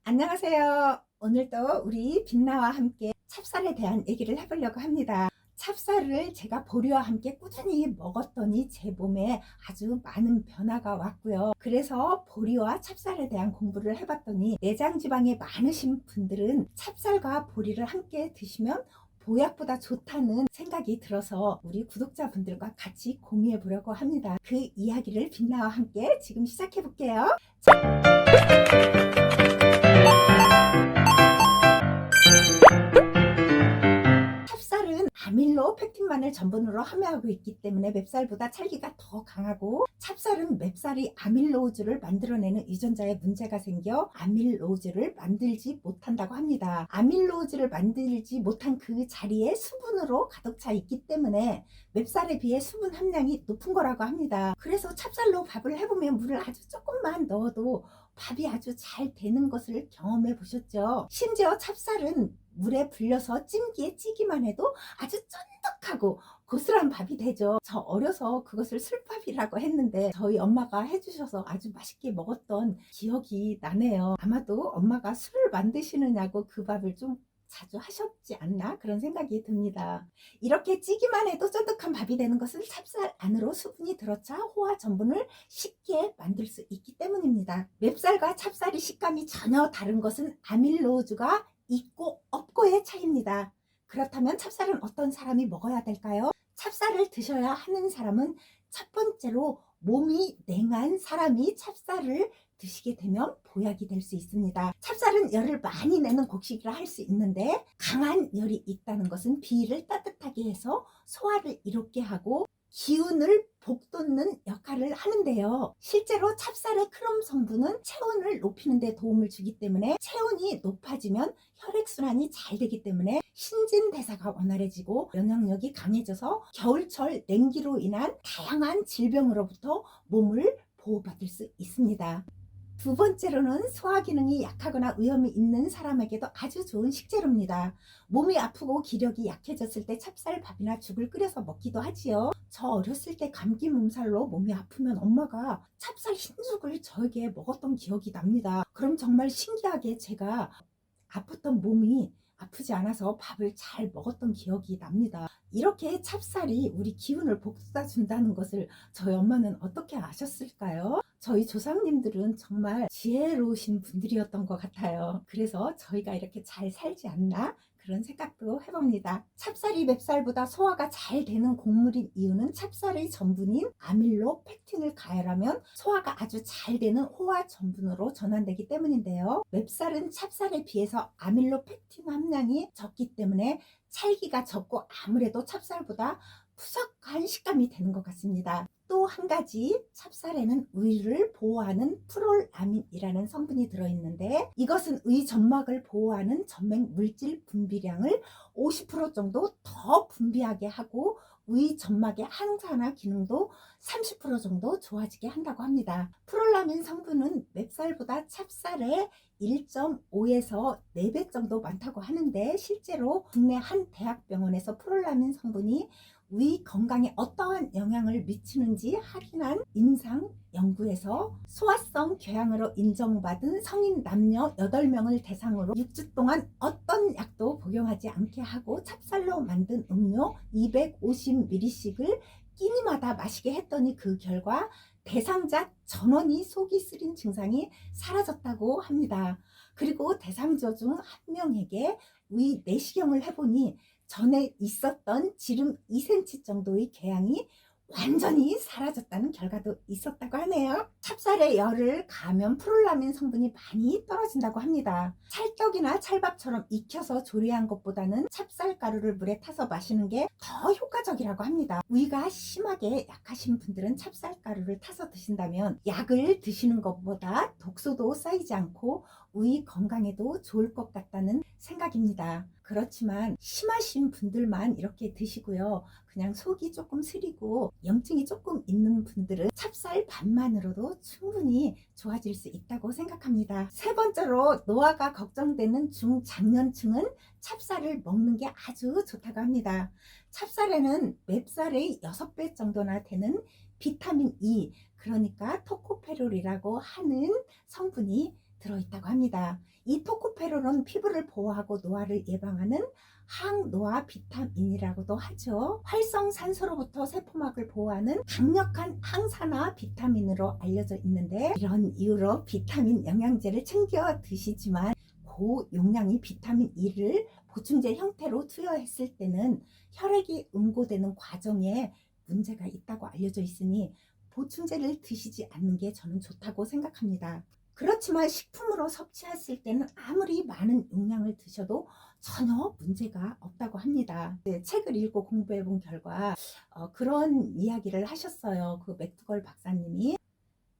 안녕하세요. 오늘도 우리 빛나와 함께 찹쌀에 대한 얘기를 해보려고 합니다. 찹쌀을 제가 보리와 함께 꾸준히 먹었더니 제 몸에 아주 많은 변화가 왔고요. 그래서 보리와 찹쌀에 대한 공부를 해봤더니 내장 지방이 많으신 분들은 찹쌀과 보리를 함께 드시면 보약보다 좋다는 생각이 들어서 우리 구독자분들과 같이 공유해 보려고 합니다. 그 이야기를 빛나와 함께 지금 시작해 볼게요. 찹쌀은 아밀로 펙틴만을 전분으로 함유하고 있기 때문에 맵쌀보다 찰기가 더 강하고, 찹쌀은 맵쌀이 아밀로우즈를 만들어내는 유전자에 문제가 생겨 아밀로우즈를 만들지 못한다고 합니다. 아밀로우즈를 만들지 못한 그 자리에 수분으로 가득 차 있기 때문에 맵쌀에 비해 수분 함량이 높은 거라고 합니다. 그래서 찹쌀로 밥을 해보면 물을 아주 조금만 넣어도 밥이 아주 잘 되는 것을 경험해 보셨죠? 심지어 찹쌀은 물에 불려서 찜기에 찌기만 해도 아주 쫀득하고 고슬한 밥이 되죠. 저 어려서 그것을 술밥이라고 했는데 저희 엄마가 해주셔서 아주 맛있게 먹었던 기억이 나네요. 아마도 엄마가 술을 만드시느냐고 그 밥을 좀 자주 하셨지 않나 그런 생각이 듭니다. 이렇게 찌기만 해도 쫀득한 밥이 되는 것은 찹쌀 안으로 수분이 들어차 호화 전분을 쉽게 만들 수 있기 때문입니다. 맵쌀과 찹쌀이 식감이 전혀 다른 것은 아밀로즈가 있고 없고의 차이입니다. 그렇다면 찹쌀은 어떤 사람이 먹어야 될까요? 찹쌀을 드셔야 하는 사람은 첫 번째로 몸이 냉한 사람이 찹쌀을 드시게 되면 보약이 될 수 있습니다. 찹쌀은 열을 많이 내는 곡식이라 할 수 있는데, 강한 열이 있다는 것은 비위를 따뜻하게 해서 소화를 이롭게 하고 기운을 북돋는 역할을 하는데요. 실제로 찹쌀의 크롬 성분은 체온을 높이는 데 도움을 주기 때문에 체온이 높아지면 혈액순환이 잘 되기 때문에 신진대사가 원활해지고 면역력이 강해져서 겨울철 냉기로 인한 다양한 질병으로부터 몸을 보호받을 수 있습니다. 두 번째로는 소화 기능이 약하거나 위험이 있는 사람에게도 아주 좋은 식재료입니다. 몸이 아프고 기력이 약해졌을 때 찹쌀밥이나 죽을 끓여서 먹기도 하지요. 저 어렸을 때 감기 몸살로 몸이 아프면 엄마가 찹쌀 흰죽을 저에게 먹었던 기억이 납니다. 그럼 정말 신기하게 제가 아팠던 몸이 아프지 않아서 밥을 잘 먹었던 기억이 납니다. 이렇게 찹쌀이 우리 기운을 북돋아 준다는 것을 저희 엄마는 어떻게 아셨을까요? 저희 조상님들은 정말 지혜로우신 분들이었던 것 같아요. 그래서 저희가 이렇게 잘 살지 않나 그런 생각도 해봅니다. 찹쌀이 맵쌀보다 소화가 잘 되는 곡물인 이유는 찹쌀의 전분인 아밀로 펙틴을 가열하면 소화가 아주 잘 되는 호화 전분으로 전환되기 때문인데요. 맵쌀은 찹쌀에 비해서 아밀로 펙틴 함량이 적기 때문에 찰기가 적고 아무래도 찹쌀보다 푸석한 식감이 되는 것 같습니다. 또 한 가지, 찹쌀에는 의를 보호하는 프롤라민이라는 성분이 들어있는데, 이것은 의 점막을 보호하는 점맥 물질 분비량을 50% 정도 더 분비하게 하고 의 점막의 항산화 기능도 30% 정도 좋아지게 한다고 합니다. 프롤라민 성분은 맵쌀보다 찹쌀의 1.5에서 4배 정도 많다고 하는데, 실제로 국내 한 대학병원에서 프롤라민 성분이 위 건강에 어떠한 영향을 미치는지 확인한 임상 연구에서 소화성 궤양으로 인정받은 성인 남녀 8명을 대상으로 6주 동안 어떤 약도 복용하지 않게 하고 찹쌀로 만든 음료 250ml씩을 끼니마다 마시게 했더니 그 결과 대상자 전원이 속이 쓰린 증상이 사라졌다고 합니다. 그리고 대상자 중 한 명에게 위 내시경을 해보니 전에 있었던 지름 2cm 정도의 궤양이 완전히 사라졌다는 결과도 있었다고 하네요. 찹쌀에 열을 가하면 프롤라민 성분이 많이 떨어진다고 합니다. 찰떡이나 찰밥처럼 익혀서 조리한 것보다는 찹쌀가루를 물에 타서 마시는 게 더 효과적이라고 합니다. 위가 심하게 약하신 분들은 찹쌀가루를 타서 드신다면 약을 드시는 것보다 독소도 쌓이지 않고 위 건강에도 좋을 것 같다는 생각입니다. 그렇지만 심하신 분들만 이렇게 드시고요, 그냥 속이 조금 쓰리고 염증이 조금 있는 분들은 찹쌀 밥만으로도 충분히 좋아질 수 있다고 생각합니다. 세 번째로, 노화가 걱정되는 중장년층은 찹쌀을 먹는 게 아주 좋다고 합니다. 찹쌀에는 맵쌀의 6배 정도나 되는 비타민 E, 그러니까 토코페롤이라고 하는 성분이 들어있다고 합니다. 이 토코페롤은 피부를 보호하고 노화를 예방하는 항노화 비타민이라고도 하죠. 활성산소로부터 세포막을 보호하는 강력한 항산화 비타민으로 알려져 있는데, 이런 이유로 비타민 영양제를 챙겨 드시지만 고용량의 비타민 E를 보충제 형태로 투여했을 때는 혈액이 응고되는 과정에 문제가 있다고 알려져 있으니 보충제를 드시지 않는 게 저는 좋다고 생각합니다. 그렇지만 식품으로 섭취했을 때는 아무리 많은 용량을 드셔도 전혀 문제가 없다고 합니다. 책을 읽고 공부해 본 결과 그런 이야기를 하셨어요. 그 맥두걸 박사님이.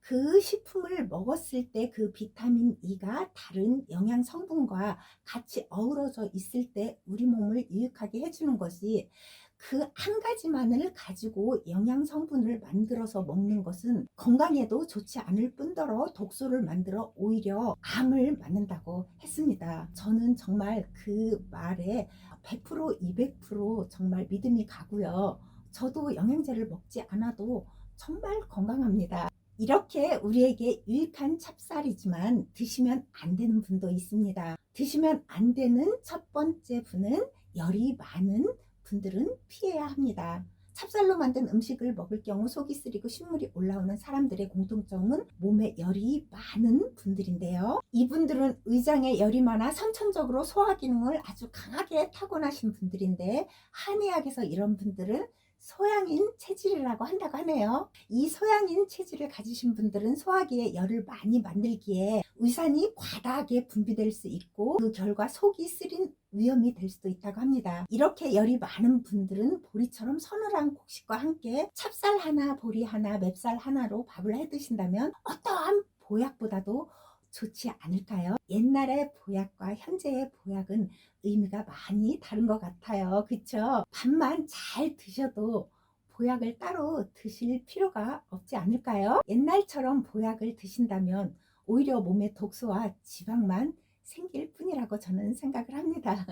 그 식품을 먹었을 때 그 비타민 E가 다른 영양 성분과 같이 어우러져 있을 때 우리 몸을 유익하게 해주는 것이, 그 한 가지만을 가지고 영양 성분을 만들어서 먹는 것은 건강에도 좋지 않을 뿐더러 독소를 만들어 오히려 암을 맞는다고 했습니다. 저는 정말 그 말에 100% 200% 정말 믿음이 가고요. 저도 영양제를 먹지 않아도 정말 건강합니다. 이렇게 우리에게 유익한 찹쌀이지만 드시면 안 되는 분도 있습니다. 드시면 안 되는 첫 번째 분은 열이 많은 분들은 피해야 합니다. 찹쌀로 만든 음식을 먹을 경우 속이 쓰리고 신물이 올라오는 사람들의 공통점은 몸에 열이 많은 분들인데요. 이분들은 위장에 열이 많아 선천적으로 소화 기능을 아주 강하게 타고나신 분들인데, 한의학에서 이런 분들은 소양인 체질이라고 한다고 하네요. 이 소양인 체질을 가지신 분들은 소화기에 열을 많이 만들기에 위산이 과다하게 분비될 수 있고, 그 결과 속이 쓰린 위험이 될 수도 있다고 합니다. 이렇게 열이 많은 분들은 보리처럼 서늘한 곡식과 함께 찹쌀 하나, 보리 하나, 맵쌀 하나로 밥을 해 드신다면 어떠한 보약보다도 좋지 않을까요? 옛날의 보약과 현재의 보약은 의미가 많이 다른 것 같아요. 그쵸? 밥만 잘 드셔도 보약을 따로 드실 필요가 없지 않을까요? 옛날처럼 보약을 드신다면 오히려 몸에 독소와 지방만 생길 뿐이라고 저는 생각을 합니다.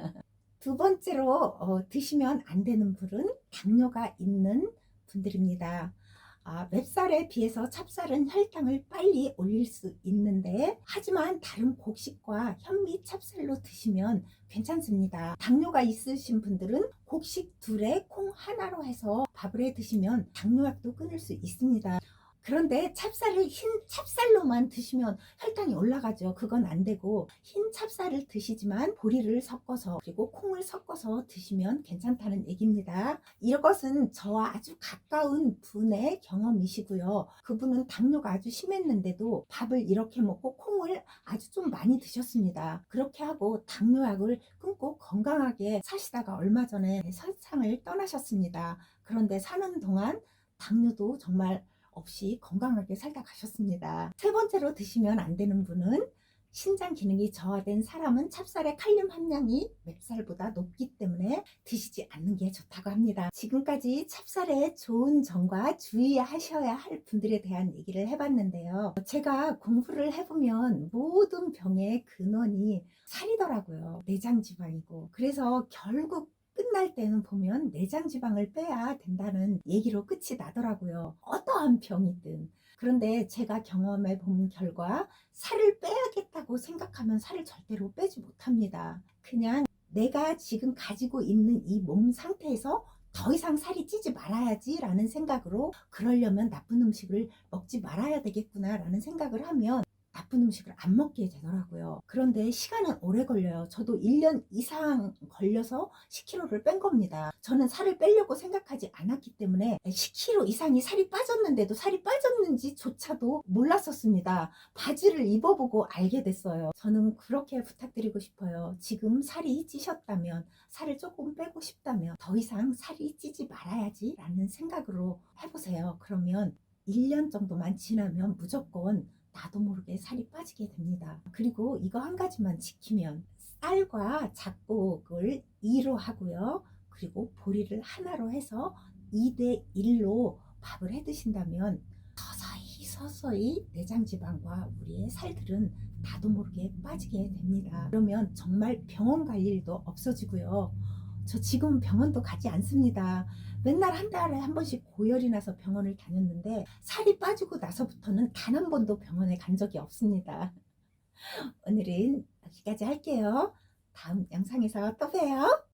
두 번째로 드시면 안 되는 분은 당뇨가 있는 분들입니다. 맵쌀에 비해서 찹쌀은 혈당을 빨리 올릴 수 있는데, 하지만 다른 곡식과 현미 찹쌀로 드시면 괜찮습니다. 당뇨가 있으신 분들은 곡식 둘에 콩 하나로 해서 밥을 해 드시면 당뇨약도 끊을 수 있습니다. 그런데 찹쌀을 흰 찹쌀로만 드시면 혈당이 올라가죠. 그건 안 되고, 흰 찹쌀을 드시지만 보리를 섞어서 그리고 콩을 섞어서 드시면 괜찮다는 얘기입니다. 이것은 저와 아주 가까운 분의 경험이시고요. 그분은 당뇨가 아주 심했는데도 밥을 이렇게 먹고 콩을 아주 좀 많이 드셨습니다. 그렇게 하고 당뇨약을 끊고 건강하게 사시다가 얼마 전에 세상을 떠나셨습니다. 그런데 사는 동안 당뇨도 정말 없이 건강하게 살다 가셨습니다. 세 번째로 드시면 안 되는 분은 신장 기능이 저하된 사람은 찹쌀의 칼륨 함량이 맵쌀보다 높기 때문에 드시지 않는 게 좋다고 합니다. 지금까지 찹쌀의 좋은 점과 주의하셔야 할 분들에 대한 얘기를 해봤는데요. 제가 공부를 해보면 모든 병의 근원이 살이더라고요. 내장지방이고. 그래서 결국 끝날 때는 보면 내장지방을 빼야 된다는 얘기로 끝이 나더라고요. 어떠한 병이든. 그런데 제가 경험해 본 결과 살을 빼야겠다고 생각하면 살을 절대로 빼지 못합니다. 그냥 내가 지금 가지고 있는 이 몸 상태에서 더 이상 살이 찌지 말아야지 라는 생각으로, 그러려면 나쁜 음식을 먹지 말아야 되겠구나 라는 생각을 하면 나쁜 음식을 안 먹게 되더라고요. 그런데 시간은 오래 걸려요. 저도 1년 이상 걸려서 10kg를 뺀 겁니다. 저는 살을 빼려고 생각하지 않았기 때문에 10kg 이상이 살이 빠졌는데도 살이 빠졌는지조차도 몰랐었습니다. 바지를 입어보고 알게 됐어요. 저는 그렇게 부탁드리고 싶어요. 지금 살이 찌셨다면, 살을 조금 빼고 싶다면 더 이상 살이 찌지 말아야지 라는 생각으로 해보세요. 그러면 1년 정도만 지나면 무조건 나도 모르게 살이 빠지게 됩니다. 그리고 이거 한 가지만 지키면, 쌀과 잡곡을 2로 하고요. 그리고 보리를 하나로 해서 2대 1로 밥을 해 드신다면 서서히 내장지방과 우리의 살들은 나도 모르게 빠지게 됩니다. 그러면 정말 병원 갈 일도 없어지고요. 저 지금 병원도 가지 않습니다. 맨날 한 달에 한 번씩 고열이 나서 병원을 다녔는데, 살이 빠지고 나서부터는 단 한 번도 병원에 간 적이 없습니다. 오늘은 여기까지 할게요. 다음 영상에서 또 봬요.